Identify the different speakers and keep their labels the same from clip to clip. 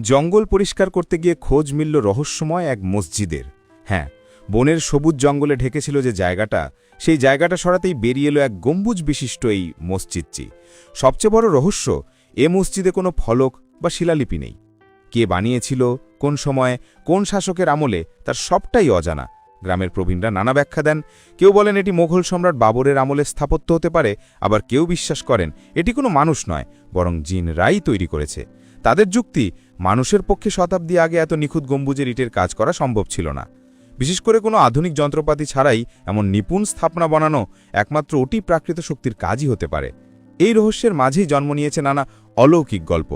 Speaker 1: জঙ্গল পরিষ্কার করতে গিয়ে খোঁজ মিলল রহস্যময় এক মসজিদের। হ্যাঁ, বনের সবুজ জঙ্গলে ঢেকেছিল যে জায়গাটা, সেই জায়গাটা সরাতেই বেরিয়ে এলো এক গম্বুজ বিশিষ্ট এই মসজিদটি। সবচেয়ে বড় রহস্য, এ মসজিদে কোনো ফলক বা শিলালিপি নেই। কে বানিয়েছিল, কোন সময়ে, কোন শাসকের আমলে, তার সবটাই অজানা। গ্রামের প্রবীণরা নানা ব্যাখ্যা দেন। কেউ বলেন এটি মোগল সম্রাট বাবরের আমলে স্থাপত্য হতে পারে, আবার কেউ বিশ্বাস করেন এটি কোনো মানুষ নয়, বরং জিনরাই তৈরি করেছে। তাদের যুক্তি, মানুষের পক্ষে শতাব্দী আগে এত নিখুঁত গম্বুজের ইটের কাজ করা সম্ভব ছিল না। বিশেষ করে কোনো আধুনিক যন্ত্রপাতি ছাড়াই এমন নিপুণ স্থাপনা বানানো একমাত্র অতি প্রাকৃত শক্তির কাজই হতে পারে। এই রহস্যের মাঝেই জন্ম নিয়েছে নানা অলৌকিক গল্প।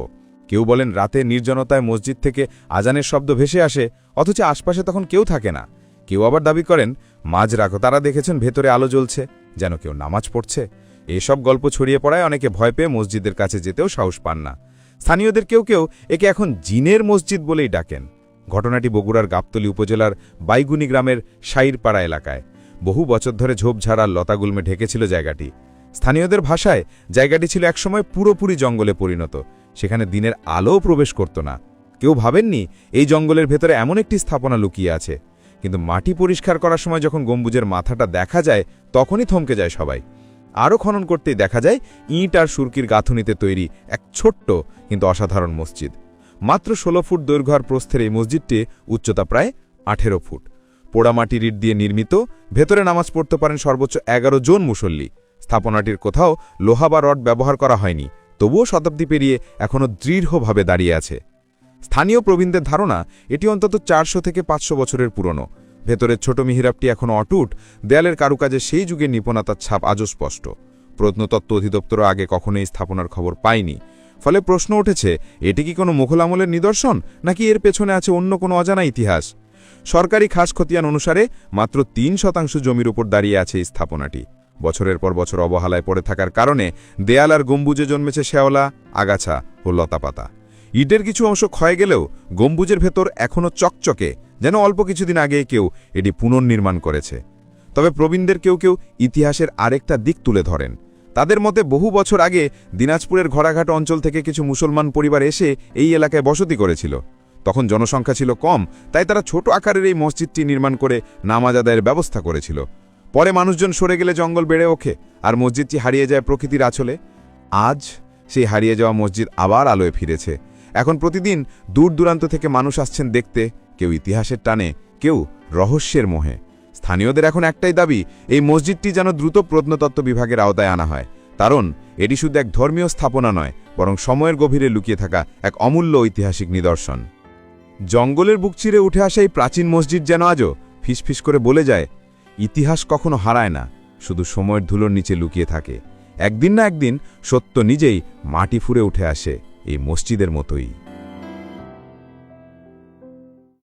Speaker 1: কেউ বলেন রাতে নির্জনতায় মসজিদ থেকে আজানের শব্দ ভেসে আসে, অথচ আশপাশে তখন কেউ থাকে না। কেউ আবার দাবি করেন মাঝরাতে তারা দেখেছেন ভেতরে আলো জ্বলছে, যেন কেউ নামাজ পড়ছে। এসব গল্প ছড়িয়ে পড়ায় অনেকে ভয় পেয়ে মসজিদের কাছে যেতেও সাহস পান না। স্থানীয়দের কেউ কেউ একে এখন জিনের মসজিদ বলেই ডাকেন। ঘটনাটি বগুড়ার গাবতলী উপজেলার বাইগুনি গ্রামের শাইরপাড়া এলাকায়। বহু বছর ধরে ঝোপঝাড় আর লতাগুল্মে ঢেকেছিল জায়গাটি। স্থানীয়দের ভাষায় জায়গাটি ছিল একসময় পুরোপুরি জঙ্গলে পরিণত। সেখানে দিনের আলোও প্রবেশ করত না। কেউ ভাবেননি এই জঙ্গলের ভেতরে এমন একটি স্থাপনা লুকিয়ে আছে। কিন্তু মাটি পরিষ্কার করার সময় যখন গম্বুজের মাথাটা দেখা যায়, তখনই থমকে যায় সবাই। আরও খনন করতেই দেখা যায় ইঁট আর সুরকির গাঁথুনিতে তৈরি এক ছোট্ট কিন্তু অসাধারণ মসজিদ। মাত্র ১৬ ফুট দৈর্ঘ্য আর প্রস্থের এই মসজিদটি উচ্চতা প্রায় ১৮ ফুট। পোড়ামাটির ইট দিয়ে নির্মিত, ভেতরে নামাজ পড়তে পারেন সর্বোচ্চ ১১ জন মুসল্লি। স্থাপনাটির কোথাও লোহা বা রড ব্যবহার করা হয়নি, তবুও শতাব্দী পেরিয়ে এখনও দৃঢ়ভাবে দাঁড়িয়ে আছে। স্থানীয় প্রবীণদের ধারণা এটি অন্তত ৪০০ থেকে ৫০০ বছরের পুরনো। ভেতরের ছোট মিহিরাবটি এখনও অটুট, দেয়ালের কারুকাজে সেই যুগের নিপুণতার ছাপ আজও স্পষ্ট। প্রত্নতত্ত্ব অধিদপ্তরও আগে কখনোই স্থাপনার খবর পায়নি। ফলে প্রশ্ন উঠেছে, এটি কি কোনো মুঘল আমলের নিদর্শন, নাকি এর পেছনে আছে অন্য কোনো অজানা ইতিহাস? সরকারি খাস খতিয়ান অনুসারে মাত্র ৩% জমির উপর দাঁড়িয়ে আছে এই স্থাপনাটি। বছরের পর বছর অবহেলায় পড়ে থাকার কারণে দেয়াল আর গম্বুজে জন্মেছে শেওলা, আগাছা ও লতাপাতা। ইটের কিছু অংশ ক্ষয়ে গেলেও গম্বুজের ভেতর এখনও চকচকে, যেন অল্প কিছুদিন আগে কেউ এটি পুনর্নির্মাণ করেছে। তবে প্রবীণদের কেউ কেউ ইতিহাসের আরেকটা দিক তুলে ধরেন। তাদের মতে বহু বছর আগে দিনাজপুরের ঘোড়াঘাট অঞ্চল থেকে কিছু মুসলমান পরিবার এসে এই এলাকায় বসতি করেছিল। তখন জনসংখ্যা ছিল কম, তাই তারা ছোট আকারের এই মসজিদটি নির্মাণ করে নামাজ আদায়ের ব্যবস্থা করেছিল। পরে মানুষজন সরে গেলে জঙ্গল বেড়ে ওঠে আর মসজিদটি হারিয়ে যায় প্রকৃতির আঁচলে। আজ সেই হারিয়ে যাওয়া মসজিদ আবার আলোয় ফিরেছে। এখন প্রতিদিন দূর দূরান্ত থেকে মানুষ আসছেন দেখতে, কেউ ইতিহাসের টানে, কেউ রহস্যের মোহে। স্থানীয়দের এখন একটাই দাবি, এই মসজিদটি যেন দ্রুত প্রত্নতত্ত্ব বিভাগের আওতায় আনা হয়, কারণ এটি শুধু এক ধর্মীয় স্থাপনা নয়, বরং সময়ের গভীরে লুকিয়ে থাকা এক অমূল্য ঐতিহাসিক নিদর্শন। জঙ্গলের বুক চিরে উঠে আসা এই প্রাচীন মসজিদ যেন আজও ফিসফিস করে বলে যায়, ইতিহাস কখনো হারায় না, শুধু সময়ের ধুলোর নিচে লুকিয়ে থাকে। একদিন না একদিন সত্য নিজেই মাটি ফুঁড়ে উঠে আসে, এই মসজিদের মতোই।